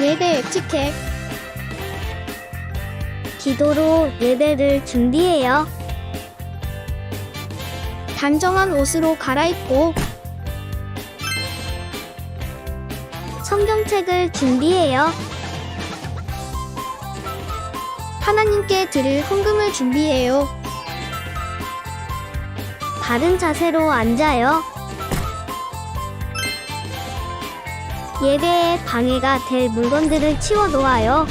예배 에티켓. 기도로 예배를 준비해요. 단정한 옷으로 갈아입고 성경책을 준비해요. 하나님께 드릴 헌금을 준비해요. 바른 자세로 앉아요. 예배에 방해가 될 물건들을 치워 놓아요.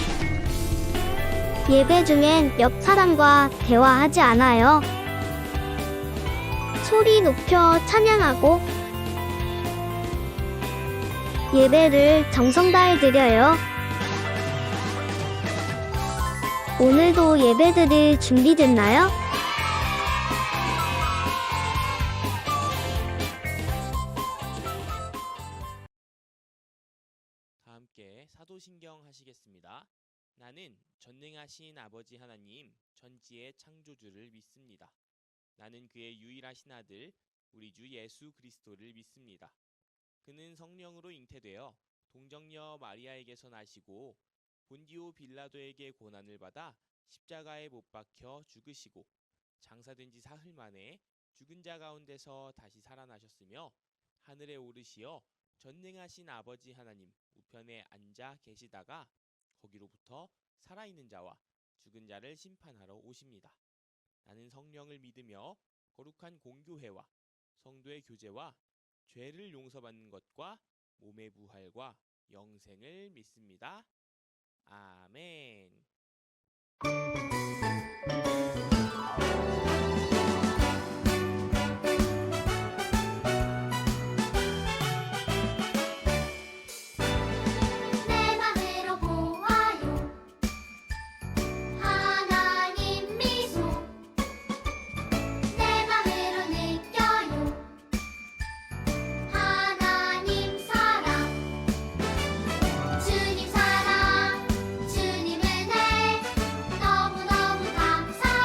예배 중엔 옆 사람과 대화하지 않아요. 소리 높여 찬양하고 예배를 정성 다해 드려요. 오늘도 예배드릴 준비됐나요? 다 함께 사도신경 하시겠습니다. 나는 전능하신 아버지 하나님 전지의 창조주를 믿습니다. 나는 그의 유일하신 아들 우리 주 예수 그리스도를 믿습니다. 그는 성령으로 잉태되어 동정녀 마리아에게서 나시고 본디오 빌라도에게 고난을 받아 십자가에 못 박혀 죽으시고 장사된 지 사흘 만에 죽은 자 가운데서 다시 살아나셨으며 하늘에 오르시어 전능하신 아버지 하나님 우편에 앉아 계시다가 거기로부터 살아있는 자와 죽은 자를 심판하러 오십니다. 나는 성령을 믿으며 거룩한 공교회와 성도의 교제와 죄를 용서받는 것과 몸의 부활과 영생을 믿습니다. 아멘. 내 맘으로 보아요 하나님 미소 내 맘으로 느껴요 하나님 사랑 주님 사랑 주님 은혜 너무너무 감사해요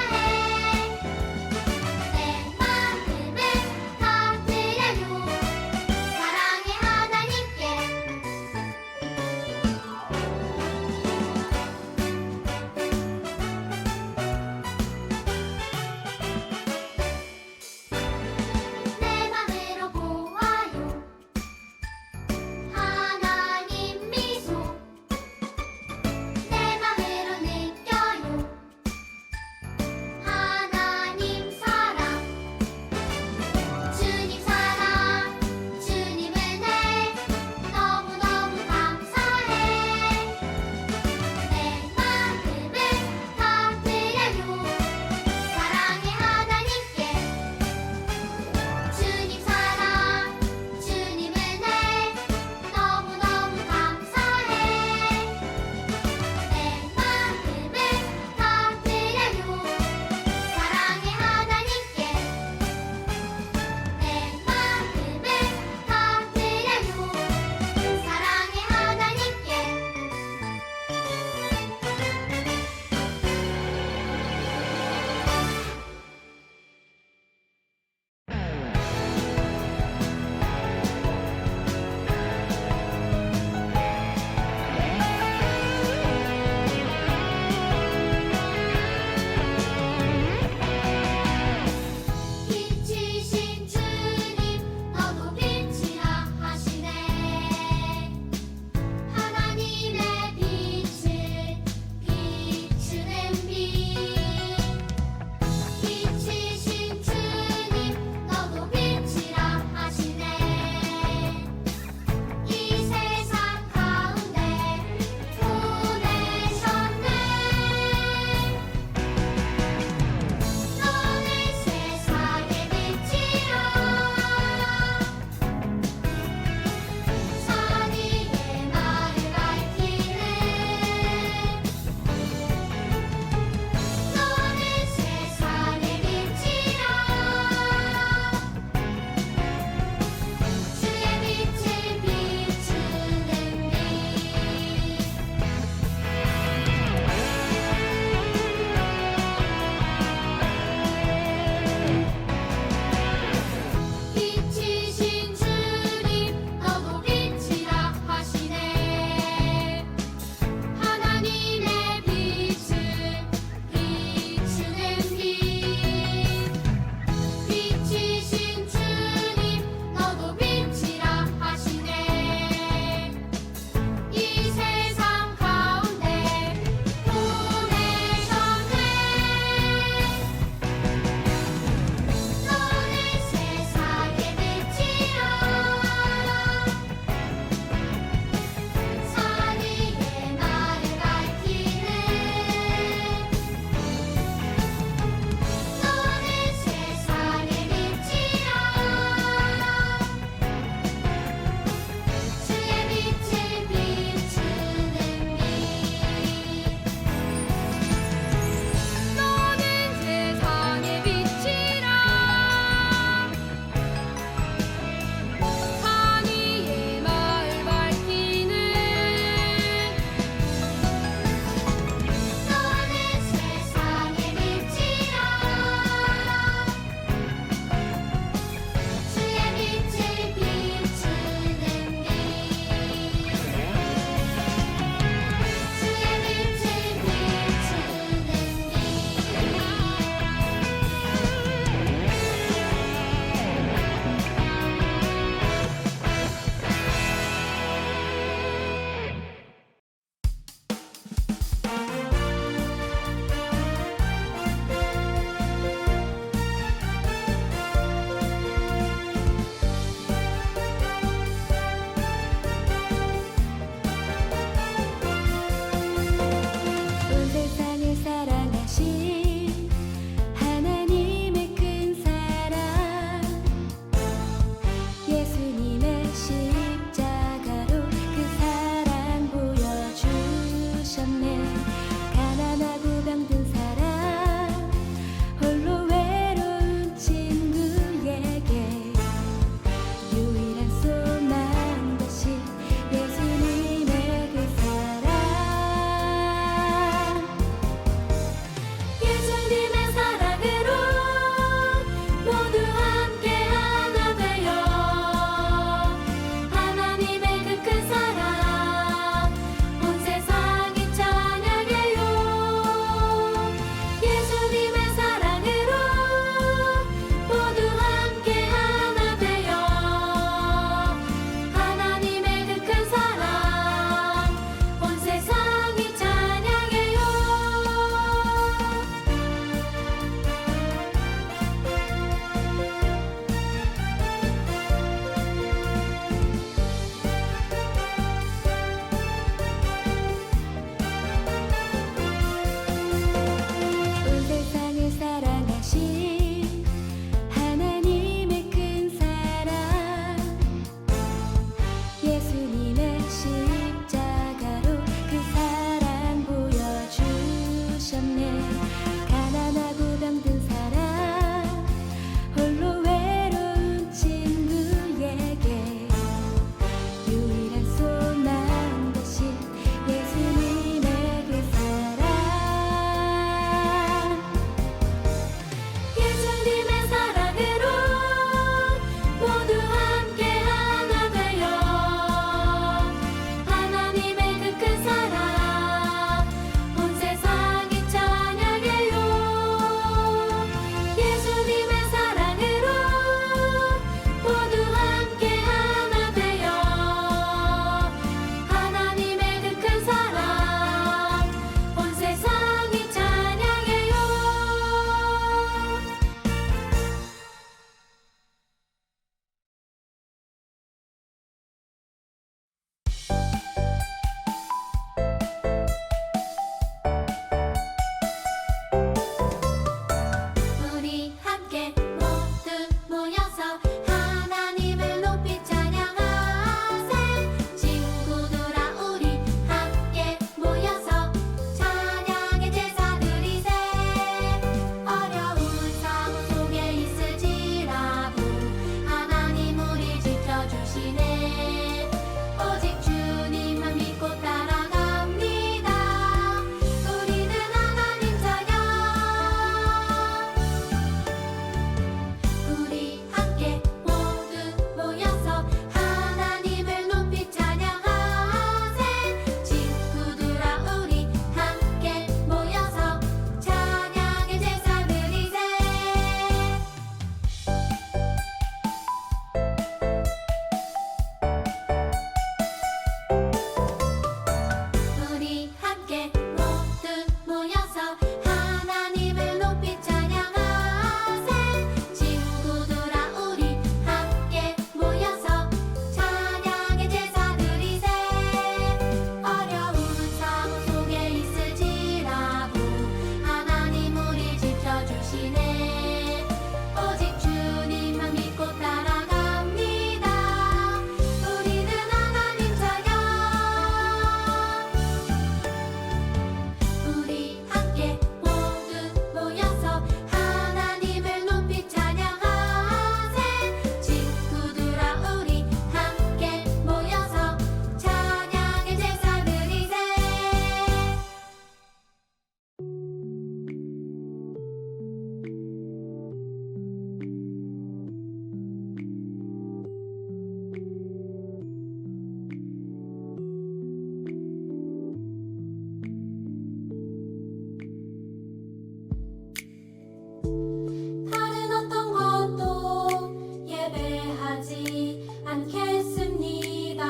않겠습니다.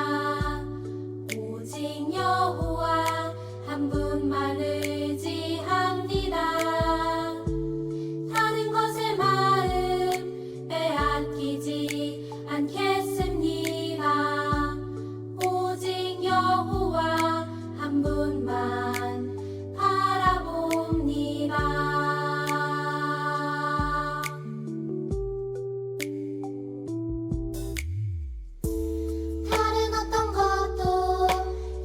오직 여호와 한 분만 의지합니다. 다른 것에 마음 빼앗기지 않겠습니다. 오직 여호와 한 분만 바라봅니다. 다른 어떤 것도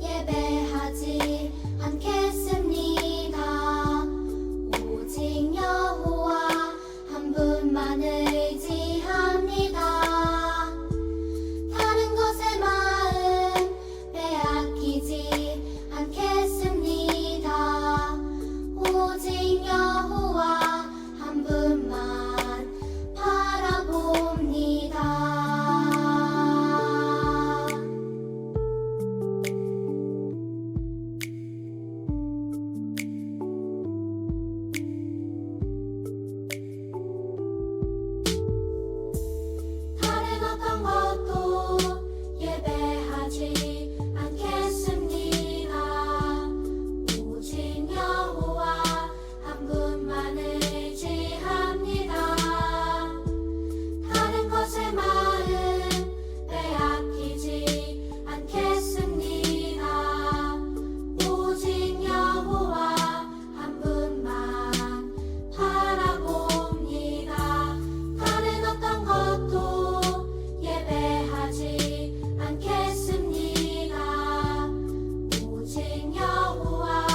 예배하지 않겠습니다. 오직 여호와 한 분만 의지합니다. 다른 것에 마음 빼앗기지 않겠습니다. 오직 여호와 한 분만 바라봅니다. 다른 어떤 것도 예배하지 않겠습니다. 오직 여호와 한 분만 의지합니다. 다른 것에 마음 빼앗기지 않겠습니다. 오직 여호와 한 분만 바라봅니다. 다른 어떤 것도 예배하지 않겠습니다. 오직 여호와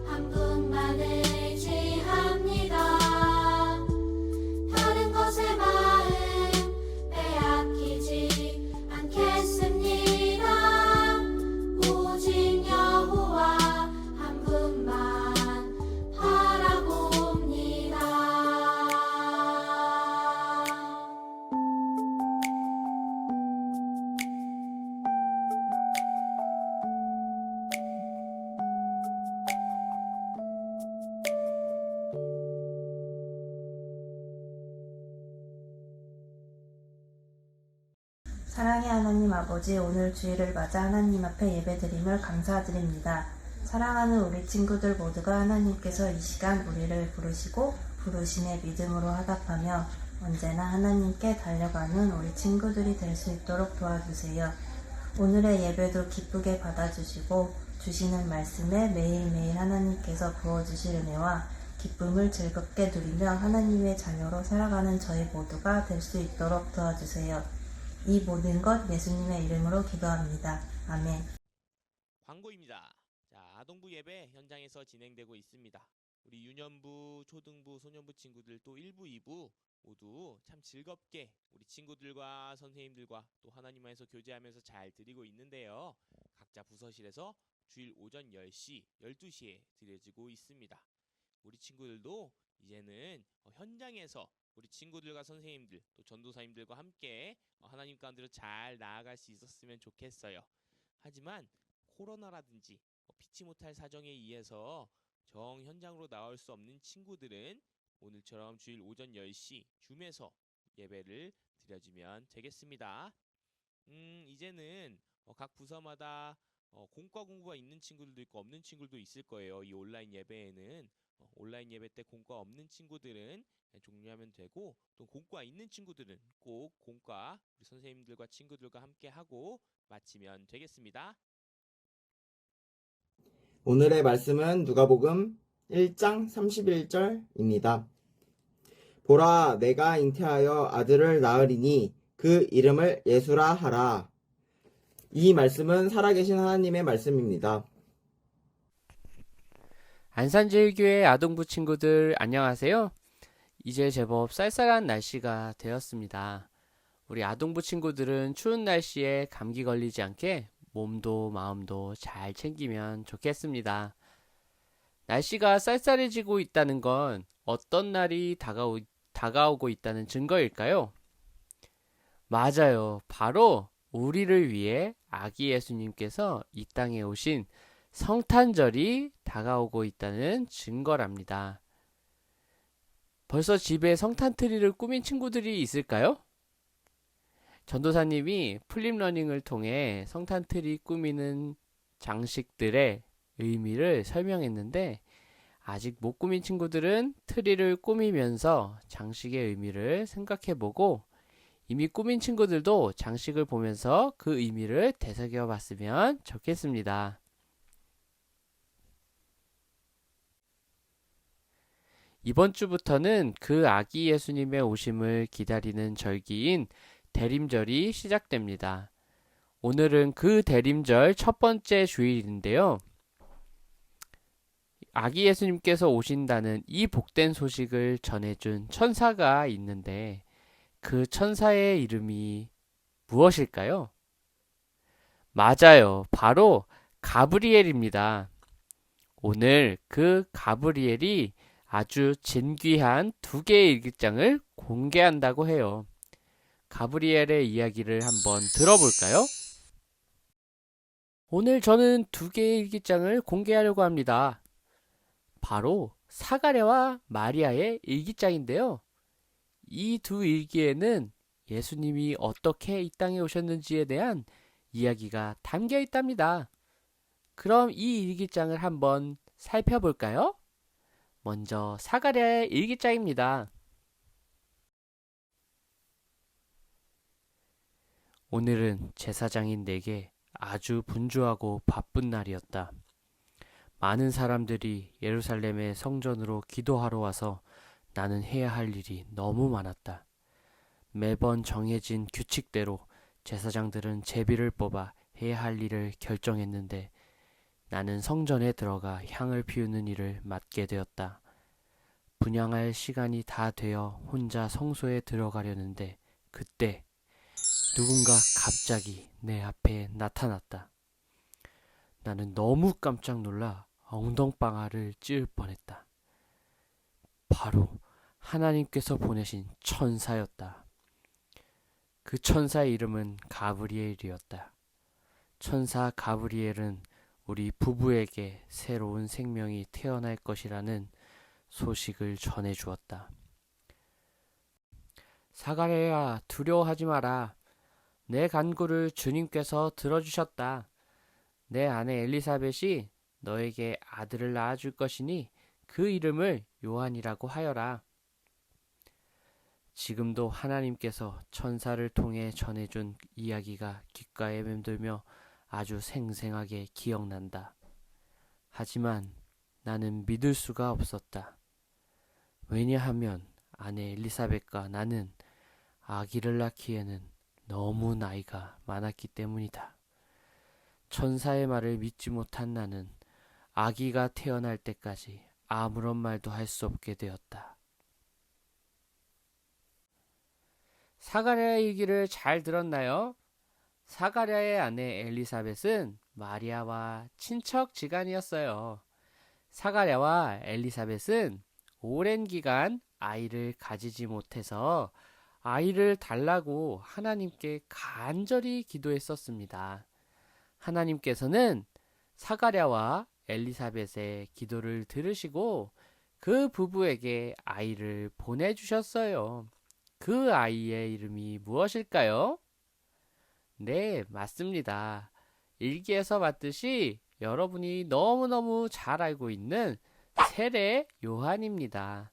한 분만 의지합니다. 다른 것에 마음 빼앗기지 않겠습니다. 오직 여호와 한 분만 바라봅니다. 사랑의 하나님 아버지, 오늘 주일을 맞아 하나님 앞에 예배드림을 감사드립니다. 사랑하는 우리 친구들 모두가 하나님께서 이 시간 우리를 부르시고 부르심에 믿음으로 화답하며 언제나 하나님께 달려가는 우리 친구들이 될 수 있도록 도와주세요. 오늘의 예배도 기쁘게 받아주시고 주시는 말씀에 매일매일 하나님께서 부어주실 은혜와 기쁨을 즐겁게 누리며 하나님의 자녀로 살아가는 저희 모두가 될 수 있도록 도와주세요. 이 모든 것 예수님의 이름으로 기도합니다. 아멘. 광고입니다. 자, 아동부 예배 현장에서 진행되고 있습니다. 우리 유년부, 초등부, 소년부 친구들 또 1부, 2부 모두 참 즐겁게 우리 친구들과 선생님들과 또 하나님 안에서 교제하면서 잘 드리고 있는데요. 각자 부서실에서 주일 오전 10시, 12시에 드려지고 있습니다. 우리 친구들도 이제는 현장에서 우리 친구들과 선생님들 또 전도사님들과 함께 하나님 가운데로 잘 나아갈 수 있었으면 좋겠어요. 하지만 코로나라든지 피치 못할 사정에 의해서 정 현장으로 나올 수 없는 친구들은 오늘처럼 주일 오전 10시 줌에서 예배를 드려주면 되겠습니다. 이제는 각 부서마다 공과 공부가 있는 친구들도 있고 없는 친구들도 있을 거예요. 이 온라인 예배에는 온라인 예배 때 공과 없는 친구들은 종료하면 되고, 또 공과 있는 친구들은 꼭 공과 우리 선생님들과 친구들과 함께 하고 마치면 되겠습니다. 오늘의 말씀은 누가복음 1장 31절입니다. 보라, 내가 잉태하여 아들을 낳으리니 그 이름을 예수라 하라. 이 말씀은 살아계신 하나님의 말씀입니다. 안산제일교회 아동부 친구들 안녕하세요. 이제 제법 쌀쌀한 날씨가 되었습니다. 우리 아동부 친구들은 추운 날씨에 감기 걸리지 않게 몸도 마음도 잘 챙기면 좋겠습니다. 날씨가 쌀쌀해지고 있다는 건 어떤 날이 다가오고 있다는 증거일까요? 맞아요. 바로 우리를 위해 아기 예수님께서 이 땅에 오신 성탄절이 다가오고 있다는 증거랍니다. 벌써 집에 성탄트리를 꾸민 친구들이 있을까요? 전도사님이 플립러닝을 통해 성탄트리 꾸미는 장식들의 의미를 설명했는데 아직 못 꾸민 친구들은 트리를 꾸미면서 장식의 의미를 생각해보고 이미 꾸민 친구들도 장식을 보면서 그 의미를 되새겨 봤으면 좋겠습니다. 이번 주부터는 그 아기 예수님의 오심을 기다리는 절기인 대림절이 시작됩니다. 오늘은 그 대림절 첫 번째 주일인데요. 아기 예수님께서 오신다는 이 복된 소식을 전해준 천사가 있는데 그 천사의 이름이 무엇일까요? 맞아요. 바로 가브리엘입니다. 오늘 그 가브리엘이 아주 진귀한 2개의 일기장을 공개한다고 해요. 가브리엘의 이야기를 한번 들어볼까요? 오늘 저는 2개의 일기장을 공개하려고 합니다. 바로 사가랴와 마리아의 일기장인데요. 이 2 일기에는 예수님이 어떻게 이 땅에 오셨는지에 대한 이야기가 담겨 있답니다. 그럼 이 일기장을 한번 살펴볼까요? 먼저 사가랴의 일기장입니다. 오늘은 제사장인 내게 아주 분주하고 바쁜 날이었다. 많은 사람들이 예루살렘의 성전으로 기도하러 와서 나는 해야 할 일이 너무 많았다. 매번 정해진 규칙대로 제사장들은 제비를 뽑아 해야 할 일을 결정했는데 나는 성전에 들어가 향을 피우는 일을 맡게 되었다. 분향할 시간이 다 되어 혼자 성소에 들어가려는데 그때 누군가 갑자기 내 앞에 나타났다. 나는 너무 깜짝 놀라 엉덩방아를 찌을 뻔했다. 바로 하나님께서 보내신 천사였다. 그 천사의 이름은 가브리엘이었다. 천사 가브리엘은 우리 부부에게 새로운 생명이 태어날 것이라는 소식을 전해주었다. 사가랴야, 두려워하지 마라. 내 간구를 주님께서 들어주셨다. 내 아내 엘리사벳이 너에게 아들을 낳아줄 것이니 그 이름을 요한이라고 하여라. 지금도 하나님께서 천사를 통해 전해준 이야기가 귓가에 맴돌며 아주 생생하게 기억난다. 하지만 나는 믿을 수가 없었다. 왜냐하면 아내 엘리사벳과 나는 아기를 낳기에는 너무 나이가 많았기 때문이다. 천사의 말을 믿지 못한 나는 아기가 태어날 때까지 아무런 말도 할 수 없게 되었다. 사가랴의 얘기를 잘 들었나요? 사가랴의 아내 엘리사벳은 마리아와 친척 지간이었어요. 사가랴와 엘리사벳은 오랜 기간 아이를 가지지 못해서 아이를 달라고 하나님께 간절히 기도했었습니다. 하나님께서는 사가랴와 엘리사벳의 기도를 들으시고 그 부부에게 아이를 보내주셨어요. 그 아이의 이름이 무엇일까요? 네, 맞습니다. 일기에서 봤듯이 여러분이 너무너무 잘 알고 있는 세례 요한입니다.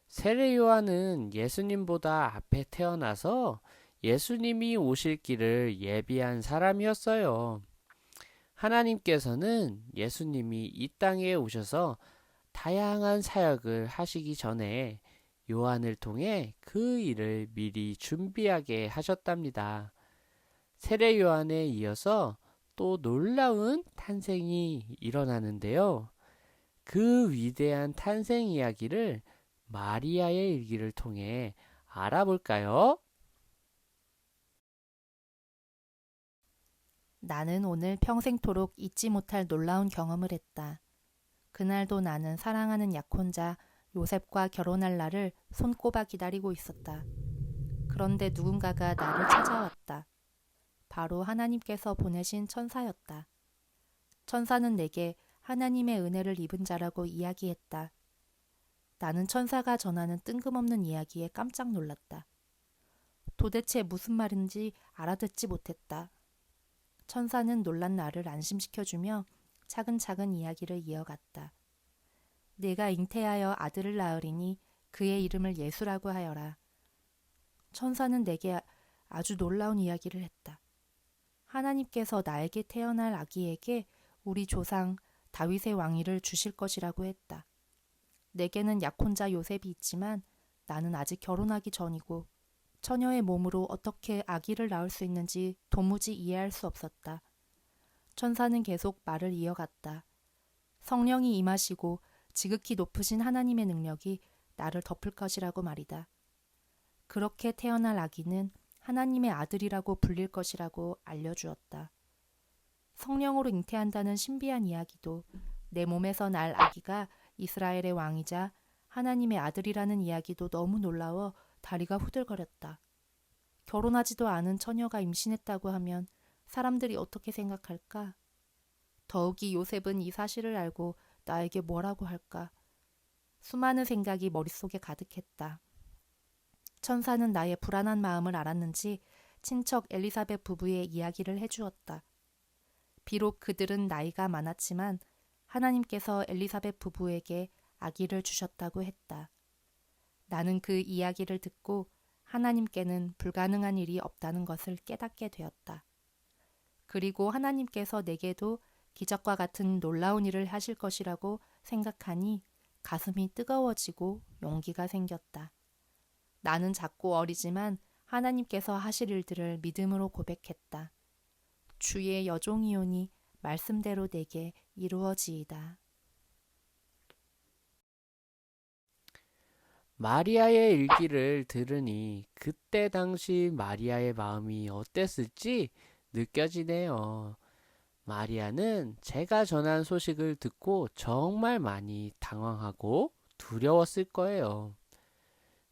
세례 요한은 예수님보다 앞에 태어나서 예수님이 오실 길을 예비한 사람이었어요. 하나님께서는 예수님이 이 땅에 오셔서 다양한 사역을 하시기 전에 요한을 통해 그 일을 미리 준비하게 하셨답니다. 세례 요한에 이어서 또 놀라운 탄생이 일어나는데요. 그 위대한 탄생 이야기를 마리아의 일기를 통해 알아볼까요? 나는 오늘 평생토록 잊지 못할 놀라운 경험을 했다. 그날도 나는 사랑하는 약혼자 요셉과 결혼할 날을 손꼽아 기다리고 있었다. 그런데 누군가가 나를 찾아왔다. 바로 하나님께서 보내신 천사였다. 천사는 내게 하나님의 은혜를 입은 자라고 이야기했다. 나는 천사가 전하는 뜬금없는 이야기에 깜짝 놀랐다. 도대체 무슨 말인지 알아듣지 못했다. 천사는 놀란 나를 안심시켜주며 차근차근 이야기를 이어갔다. 내가 잉태하여 아들을 낳으리니 그의 이름을 예수라고 하여라. 천사는 내게 아주 놀라운 이야기를 했다. 하나님께서 나에게 태어날 아기에게 우리 조상 다윗의 왕위를 주실 것이라고 했다. 내게는 약혼자 요셉이 있지만 나는 아직 결혼하기 전이고 처녀의 몸으로 어떻게 아기를 낳을 수 있는지 도무지 이해할 수 없었다. 천사는 계속 말을 이어갔다. 성령이 임하시고 지극히 높으신 하나님의 능력이 나를 덮을 것이라고 말이다. 그렇게 태어날 아기는 하나님의 아들이라고 불릴 것이라고 알려주었다. 성령으로 잉태한다는 신비한 이야기도 내 몸에서 날 아기가 이스라엘의 왕이자 하나님의 아들이라는 이야기도 너무 놀라워 다리가 후들거렸다. 결혼하지도 않은 처녀가 임신했다고 하면 사람들이 어떻게 생각할까? 더욱이 요셉은 이 사실을 알고 나에게 뭐라고 할까? 수많은 생각이 머릿속에 가득했다. 천사는 나의 불안한 마음을 알았는지 친척 엘리사벳 부부의 이야기를 해주었다. 비록 그들은 나이가 많았지만 하나님께서 엘리사벳 부부에게 아기를 주셨다고 했다. 나는 그 이야기를 듣고 하나님께는 불가능한 일이 없다는 것을 깨닫게 되었다. 그리고 하나님께서 내게도 기적과 같은 놀라운 일을 하실 것이라고 생각하니 가슴이 뜨거워지고 용기가 생겼다. 나는 작고 어리지만 하나님께서 하실 일들을 믿음으로 고백했다. 주의 여종이오니 말씀대로 내게 이루어지이다. 마리아의 일기를 들으니 그때 당시 마리아의 마음이 어땠을지 느껴지네요. 마리아는 제가 전한 소식을 듣고 정말 많이 당황하고 두려웠을 거예요.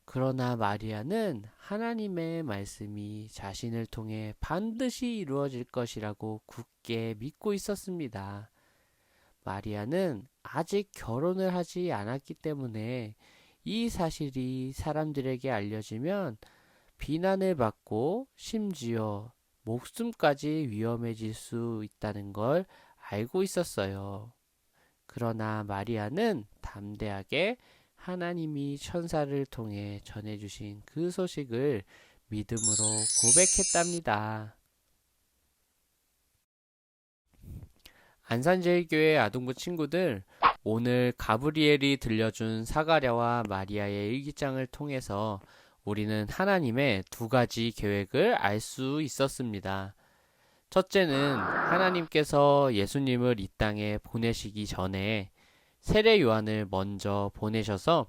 그러나 마리아는 하나님의 말씀이 자신을 통해 반드시 이루어질 것이라고 굳게 믿고 있었습니다. 마리아는 아직 결혼을 하지 않았기 때문에 이 사실이 사람들에게 알려지면 비난을 받고 심지어 목숨까지 위험해질 수 있다는 걸 알고 있었어요. 그러나 마리아는 담대하게 하나님이 천사를 통해 전해주신 그 소식을 믿음으로 고백했답니다. 안산제일교회 아동부 친구들, 오늘 가브리엘이 들려준 사가랴와 마리아의 일기장을 통해서 우리는 하나님의 두 가지 계획을 알 수 있었습니다. 첫째는 하나님께서 예수님을 이 땅에 보내시기 전에 세례 요한을 먼저 보내셔서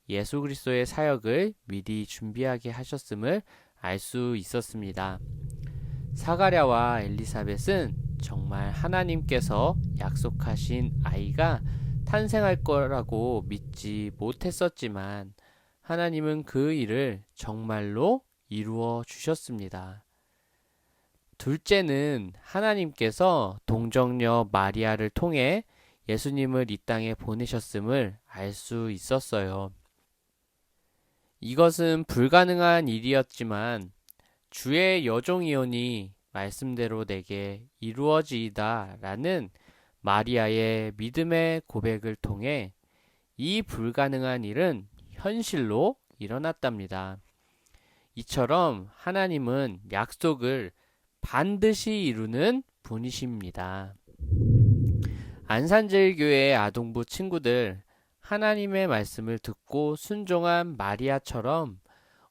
예수 그리스도의 사역을 미리 준비하게 하셨음을 알 수 있었습니다. 사가랴와 엘리사벳은 정말 하나님께서 약속하신 아이가 탄생할 거라고 믿지 못했었지만 하나님은 그 일을 정말로 이루어 주셨습니다. 둘째는 하나님께서 동정녀 마리아를 통해 예수님을 이 땅에 보내셨음을 알 수 있었어요. 이것은 불가능한 일이었지만 주의 여종이오니 말씀대로 내게 이루어지이다 라는 마리아의 믿음의 고백을 통해 이 불가능한 일은 현실로 일어났답니다. 이처럼 하나님은 약속을 반드시 이루는 분이십니다. 안산제일교회 아동부 친구들, 하나님의 말씀을 듣고 순종한 마리아처럼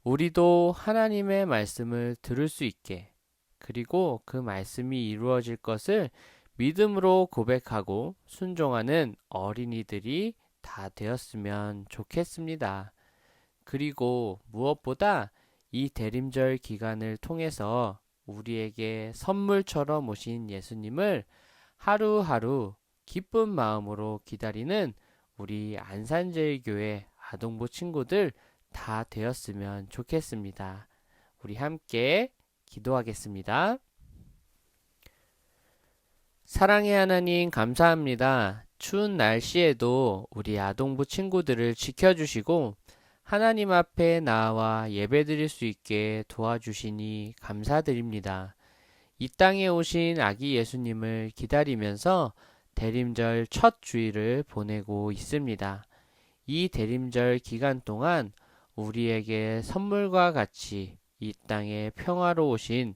우리도 하나님의 말씀을 들을 수 있게, 그리고 그 말씀이 이루어질 것을 믿음으로 고백하고 순종하는 어린이들이 다 되었으면 좋겠습니다. 그리고 무엇보다 이 대림절 기간을 통해서 우리에게 선물처럼 오신 예수님을 하루하루 기쁜 마음으로 기다리는 우리 안산제일교회 아동부 친구들 다 되었으면 좋겠습니다. 우리 함께 기도하겠습니다. 사랑의 하나님 감사합니다. 추운 날씨에도 우리 아동부 친구들을 지켜주시고 하나님 앞에 나와 예배드릴 수 있게 도와주시니 감사드립니다. 이 땅에 오신 아기 예수님을 기다리면서 대림절 첫 주일을 보내고 있습니다. 이 대림절 기간 동안 우리에게 선물과 같이 이 땅에 평화로 오신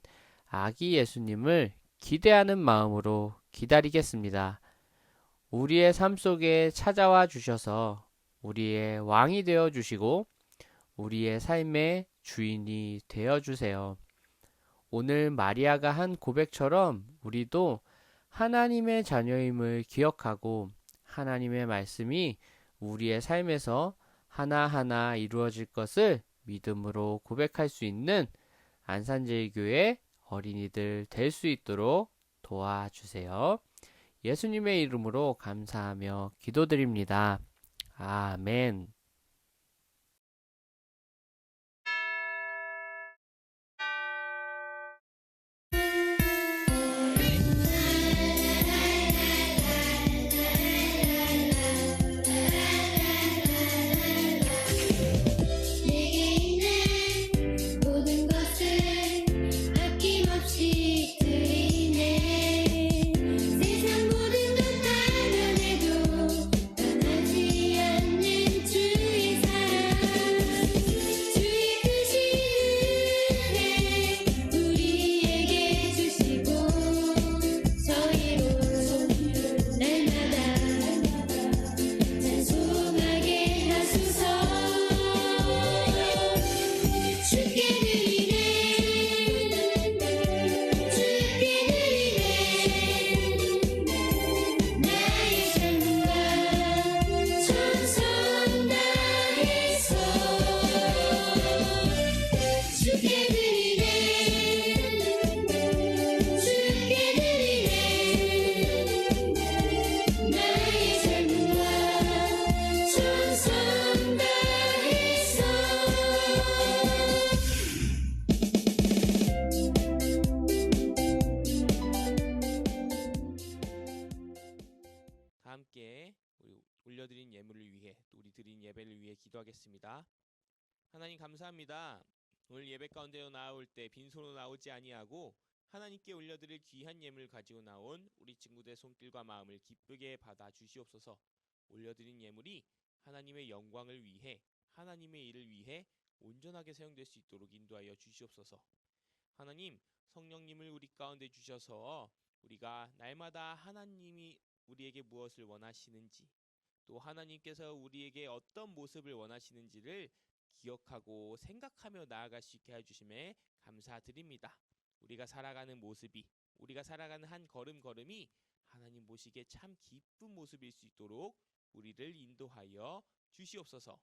아기 예수님을 기대하는 마음으로 기다리겠습니다. 우리의 삶 속에 찾아와 주셔서 우리의 왕이 되어 주시고 우리의 삶의 주인이 되어 주세요. 오늘 마리아가 한 고백처럼 우리도 하나님의 자녀임을 기억하고 하나님의 말씀이 우리의 삶에서 하나하나 이루어질 것을 믿음으로 고백할 수 있는 안산제일교회 어린이들 될 수 있도록 도와주세요. 예수님의 이름으로 감사하며 기도드립니다. 아멘. 내게 있는 모든 것을 아낌없이 드리네. 세상 모든 것 다 변해도 변하지 않는 주의 사랑, 주의 크신 은혜 우리에게 주시고 저희로 날마다 찬송하게 하소서. 주께 드리네, 주께 드리네, 나의 삶과 천성 다해서. 주께 드리네, 주께 드리네, 나의 삶과 천성 다해서. 다 함께 우리 올려드린 예물을 위해 또 우리 드린 예배를 위해 기도하겠습니다. 하나님 감사합니다. 오늘 예배 가운데 나올 때 빈손으로 나오지 아니하고 하나님께 올려드릴 귀한 예물 가지고 나온 우리 친구들의 손길과 마음을 기쁘게 받아 주시옵소서. 올려드린 예물이 하나님의 영광을 위해 하나님의 일을 위해 온전하게 사용될 수 있도록 인도하여 주시옵소서. 하나님, 성령님을 우리 가운데 주셔서 우리가 날마다 하나님이 우리에게 무엇을 원하시는지, 또 하나님께서 우리에게 어떤 모습을 원하시는지를 기억하고 생각하며 나아갈 수 있게 해주심에 감사드립니다. 우리가 살아가는 모습이, 우리가 살아가는 한 걸음걸음이 하나님 보시기에 참 기쁜 모습일 수 있도록 우리를 인도하여 주시옵소서.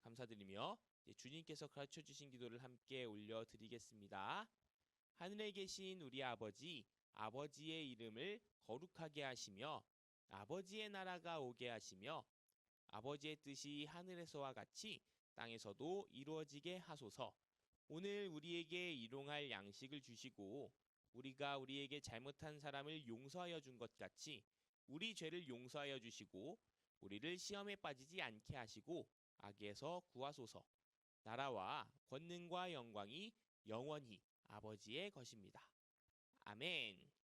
감사드리며 주님께서 가르쳐 주신 기도를 함께 올려드리겠습니다. 하늘에 계신 우리 아버지, 아버지의 이름을 거룩하게 하시며 아버지의 나라가 오게 하시며 아버지의 뜻이 하늘에서와 같이 땅에서도 이루어지게 하소서. 오늘 우리에게 일용할 양식을 주시고 우리가 우리에게 잘못한 사람을 용서하여 준 것 같이 우리 죄를 용서하여 주시고 우리를 시험에 빠지지 않게 하시고 악에서 구하소서. 나라와 권능과 영광이 영원히 아버지의 것입니다. 아멘.